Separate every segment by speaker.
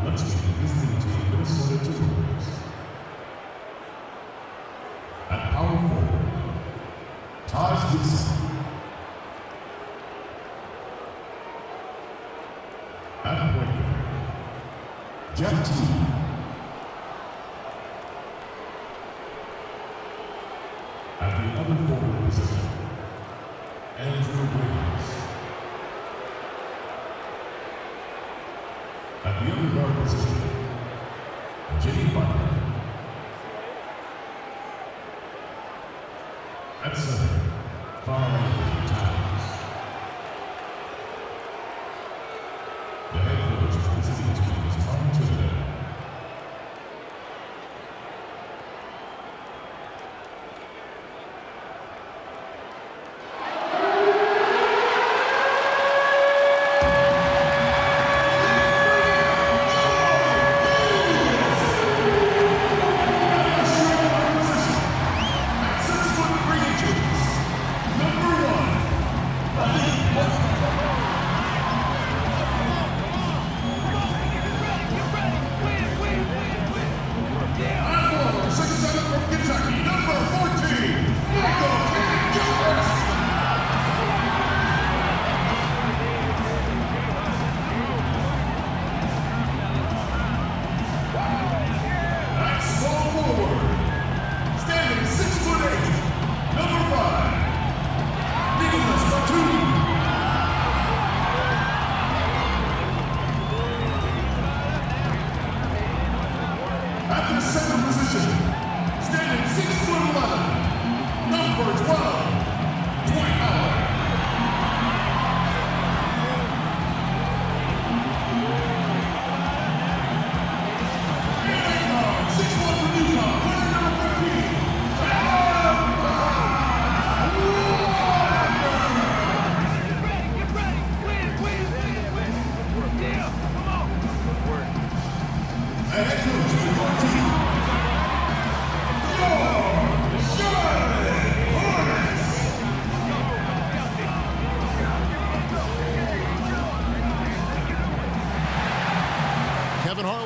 Speaker 1: Let's meet the visiting team, Minnesota Timberwolves. At power forward, Taj Gibson. At point guard, Jeff Teague. At the other forward position, Andrew Wiggins. At the other guard position, Jimmy Butler. At center, Karl-Anthony Towns. The head coach of the visiting team is Tom Thibodeau.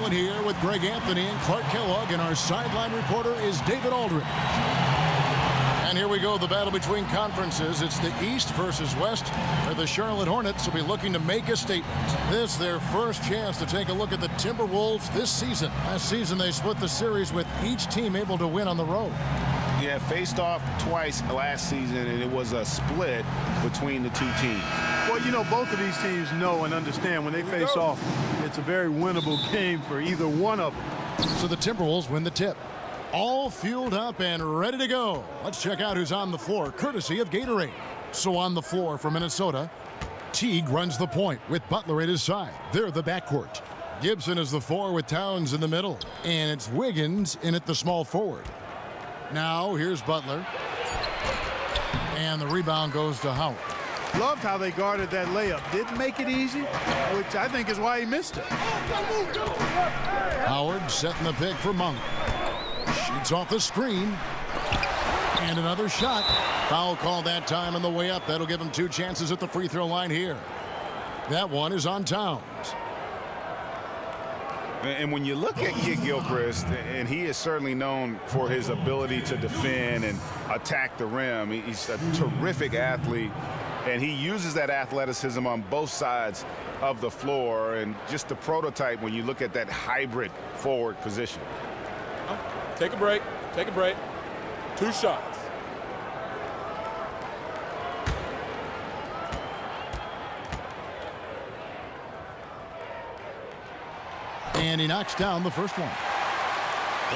Speaker 2: Here with Greg Anthony and Clark Kellogg, and our sideline reporter is David Aldridge. And here we go, the battle between conferences. It's the East versus West, where the Charlotte Hornets will be looking to make a statement. This their first chance to take a look at the Timberwolves this season. Last season, they split the series with each team able to win on the road.
Speaker 3: Yeah, faced off twice last season, and it was a split between the two teams.
Speaker 4: Well, you know, both of these teams know and understand when they face off, it's a very winnable game for either one of them.
Speaker 2: So the Timberwolves win the tip. All fueled up and ready to go. Let's check out who's on the floor, courtesy of Gatorade. So on the floor for Minnesota, Teague runs the point with Butler at his side. They're the backcourt. Gibson is the 4 with Towns in the middle. And it's Wiggins in at the small forward. Now here's Butler. And the rebound goes to Howard.
Speaker 4: Loved how they guarded that layup. Didn't make it easy, which I think is why he missed it.
Speaker 2: Howard setting the pick for Monk. Shoots off the screen. And another shot. Foul called that time on the way up. That'll give him 2 chances at the free throw line here. That one is on Towns.
Speaker 3: And when you look at Kid Gilchrist, and he is certainly known for his ability to defend and attack the rim. He's a terrific athlete, and he uses that athleticism on both sides of the floor. And just the prototype when you look at that hybrid forward position.
Speaker 5: Take a break. Take a break. 2 shots.
Speaker 2: And he knocks down the first one.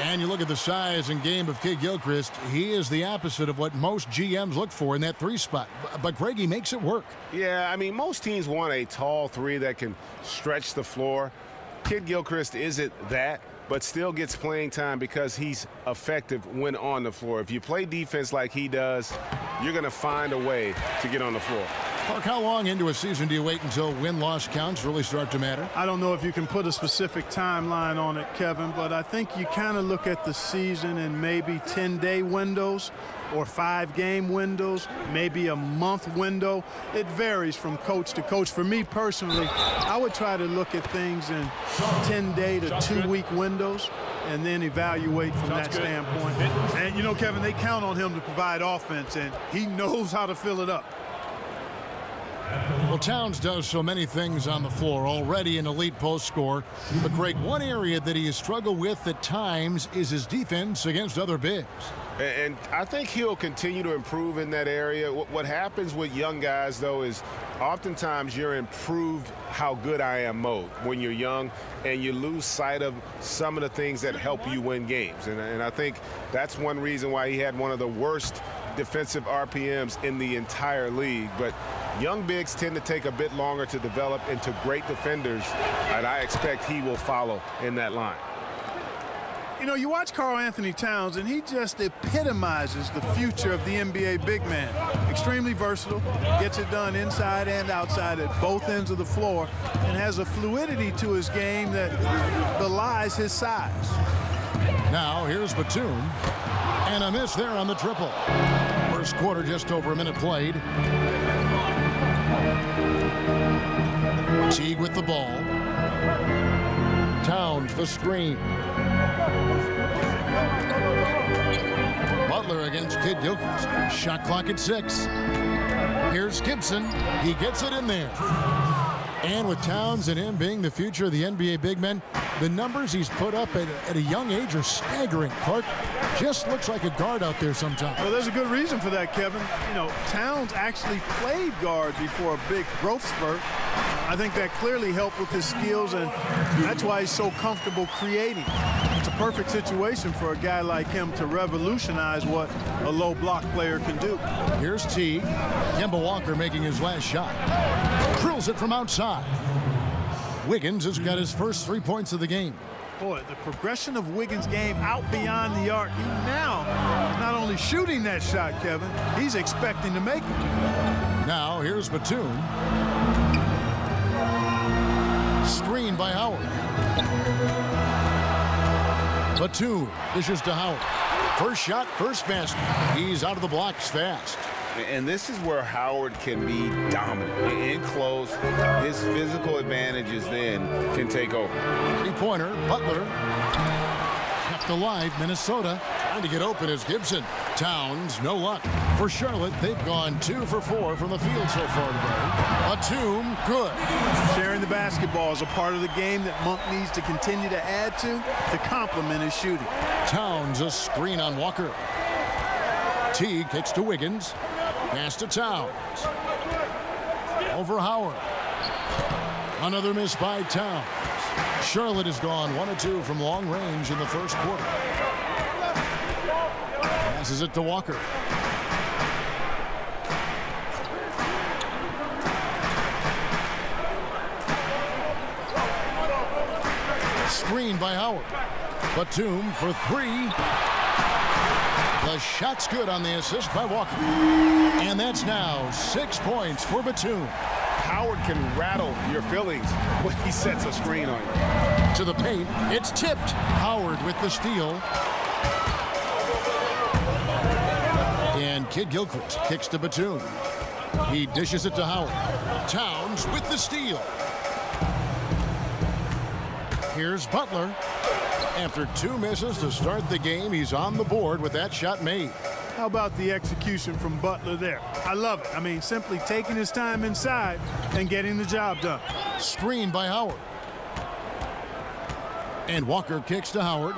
Speaker 2: And you look at the size and game of Kid Gilchrist. He is the opposite of what most GMs look for in that 3 spot. But Greg, he makes it work.
Speaker 3: Yeah, I mean, most teams want a tall 3 that can stretch the floor. Kid Gilchrist isn't that, but still gets playing time because he's effective when on the floor. If you play defense like he does, you're going to find a way to get on the floor.
Speaker 2: Mark, how long into a season do you wait until win-loss counts really start to matter?
Speaker 4: I don't know if you can put a specific timeline on it, Kevin, but I think you kind of look at the season in maybe 10-day windows or 5-game windows, maybe a month window. It varies from coach to coach. For me personally, I would try to look at things in 10-day to 2-week windows and then evaluate from that standpoint. And, you know, Kevin, they count on him to provide offense, and he knows how to fill it up.
Speaker 2: Well, Towns does so many things on the floor, already an elite post scorer. But, Greg, one area that he has struggled with at times is his defense against other bigs.
Speaker 3: And I think he'll continue to improve in that area. What happens with young guys, though, is oftentimes you're improved how good I am mode when you're young, and you lose sight of some of the things that help you win games. And I think that's one reason why he had one of the worst defensive RPMs in the entire league. But young bigs tend to take a bit longer to develop into great defenders, and I expect he will follow in that line.
Speaker 4: You know, you watch Karl Anthony Towns, and he just epitomizes the future of the NBA big man. Extremely versatile, gets it done inside and outside at both ends of the floor, and has a fluidity to his game that belies his size.
Speaker 2: Now, here's Batum. And a miss there on the triple. First quarter, just over a minute played. Teague with the ball. Towns the screen. Butler against Kid Gilchrist. Shot clock at 6. Here's Gibson. He gets it in there. And with Towns and him being the future of the NBA big men, the numbers he's put up at a young age are staggering. Clark just looks like a guard out there sometimes.
Speaker 4: Well, there's a good reason for that, Kevin. You know, Towns actually played guard before a big growth spurt. I think that clearly helped with his skills, and that's why he's so comfortable creating. It's a perfect situation for a guy like him to revolutionize what a low block player can do.
Speaker 2: Here's Teague. Kemba Walker making his last shot. Drills it from outside. Wiggins has got his first 3 points of the game.
Speaker 4: Boy, the progression of Wiggins' game out beyond the arc. He now is not only shooting that shot, Kevin, he's expecting to make it.
Speaker 2: Now, here's Batum. Screen by Howard. Batum dishes to Howard. First shot, first basket. He's out of the blocks fast.
Speaker 3: And this is where Howard can be dominant. In close, his physical advantages then can take over.
Speaker 2: Three-pointer, Butler. Kept alive, Minnesota. Trying to get open is Gibson. Towns, no luck. For Charlotte, they've gone 2 for 4 from the field so far today. Batum, good.
Speaker 4: Sharing the basketball is a part of the game that Monk needs to continue to add to complement his shooting.
Speaker 2: Towns, a screen on Walker. Teague kicks to Wiggins. Pass to Towns. Over Howard. Another miss by Towns. Charlotte has gone 1 of 2 from long range in the first quarter. Passes it to Walker. Screen by Howard. Batum for 3. The shot's good on the assist by Walker. And that's now 6 points for Batum.
Speaker 3: Howard can rattle your feelings when he sets a screen on you.
Speaker 2: To the paint, it's tipped. Howard with the steal. And Kid Gilchrist kicks to Batum. He dishes it to Howard. Towns with the steal. Here's Butler. After 2 misses to start the game, he's on the board with that shot made.
Speaker 4: How about the execution from Butler there? I love it. I mean, simply taking his time inside and getting the job done.
Speaker 2: Screen by Howard. And Walker kicks to Howard.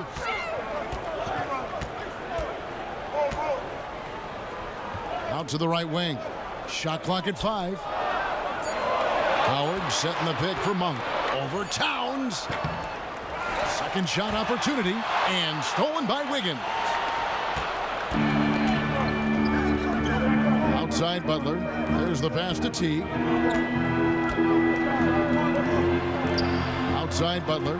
Speaker 2: Out to the right wing. Shot clock at 5. Howard setting the pick for Monk. Over Towns. Second shot opportunity, and stolen by Wiggins. Outside Butler. There's the pass to Teague. Outside Butler.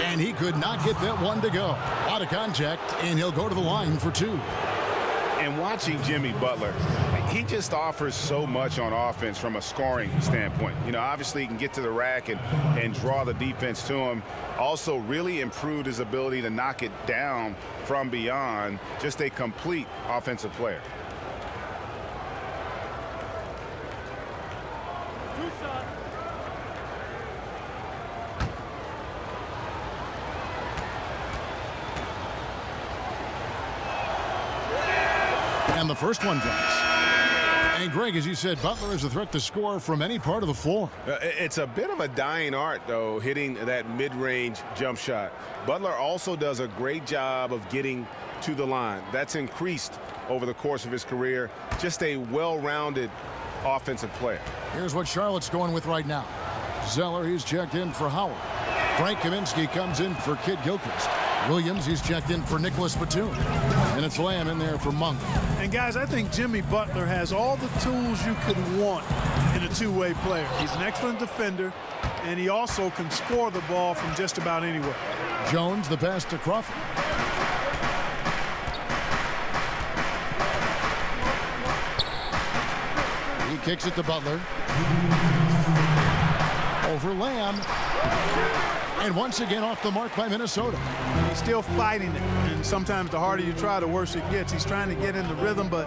Speaker 2: And he could not get that one to go. Out of contact, and he'll go to the line for 2.
Speaker 3: And watching Jimmy Butler, he just offers so much on offense from a scoring standpoint. You know, obviously he can get to the rack and draw the defense to him. Also really improved his ability to knock it down from beyond. Just a complete offensive player.
Speaker 2: And the first one drops. And Greg, as you said, Butler is a threat to score from any part of the floor.
Speaker 3: It's a bit of a dying art, though, hitting that mid-range jump shot. Butler also does a great job of getting to the line. That's increased over the course of his career. Just a well-rounded offensive player.
Speaker 2: Here's what Charlotte's going with right now. Zeller, he's checked in for Howard. Frank Kaminsky comes in for Kid Gilchrist. Williams, he's checked in for Nicholas Batum. And it's Lamb in there for Monk.
Speaker 4: And guys, I think Jimmy Butler has all the tools you could want in a two-way player. He's an excellent defender, and he also can score the ball from just about anywhere.
Speaker 2: Jones, the pass to Crawford. He kicks it to Butler. Over Lamb. And once again off the mark by Minnesota.
Speaker 4: He's still fighting it, and sometimes the harder you try, the worse it gets. He's trying to get in the rhythm, but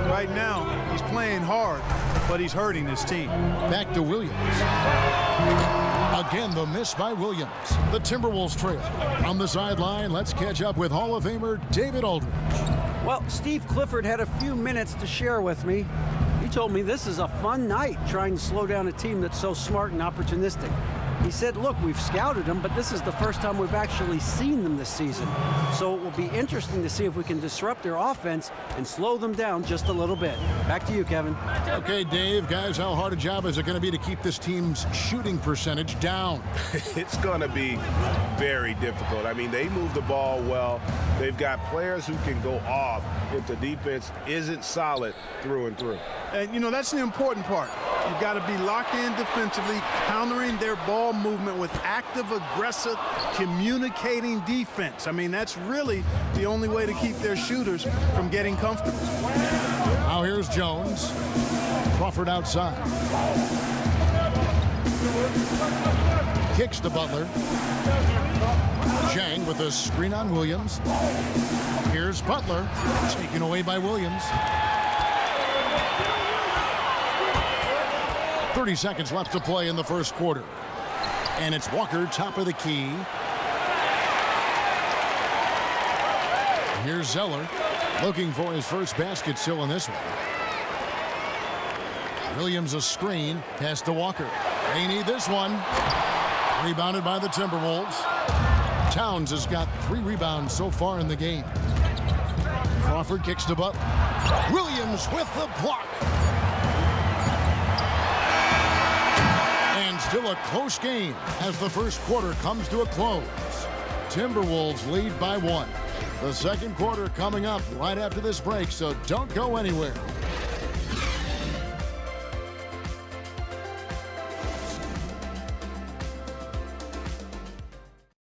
Speaker 4: right now he's playing hard, but he's hurting his team.
Speaker 2: Back to Williams. Again, the miss by Williams. The Timberwolves trail. On the sideline, let's catch up with Hall of Famer David Aldridge.
Speaker 6: Well, Steve Clifford had a few minutes to share with me. He told me this is a fun night trying to slow down a team that's so smart and opportunistic. He said, look, we've scouted them, but this is the first time we've actually seen them this season. So it will be interesting to see if we can disrupt their offense and slow them down just a little bit. Back to you, Kevin.
Speaker 2: Okay, Dave, guys, how hard a job is it going to be to keep this team's shooting percentage down?
Speaker 3: It's going to be very difficult. I mean, they move the ball well. They've got players who can go off if the defense isn't solid through and through.
Speaker 4: And, you know, that's the important part. You've got to be locked in defensively, countering their ball movement with active, aggressive, communicating defense. I mean, that's really the only way to keep their shooters from getting comfortable.
Speaker 2: Now here's Jones. Crawford outside. Kicks to Butler. Chang with a screen on Williams. Here's Butler, taken away by Williams. 30 seconds left to play in the first quarter. And it's Walker, top of the key. Here's Zeller, looking for his first basket still in this one. Williams a screen, pass to Walker. They need this one. Rebounded by the Timberwolves. Towns has got 3 rebounds so far in the game. Crawford kicks to Butler. Williams with the block. And still a close game as the first quarter comes to a close. Timberwolves lead by 1. The second quarter coming up right after this break, so don't go anywhere.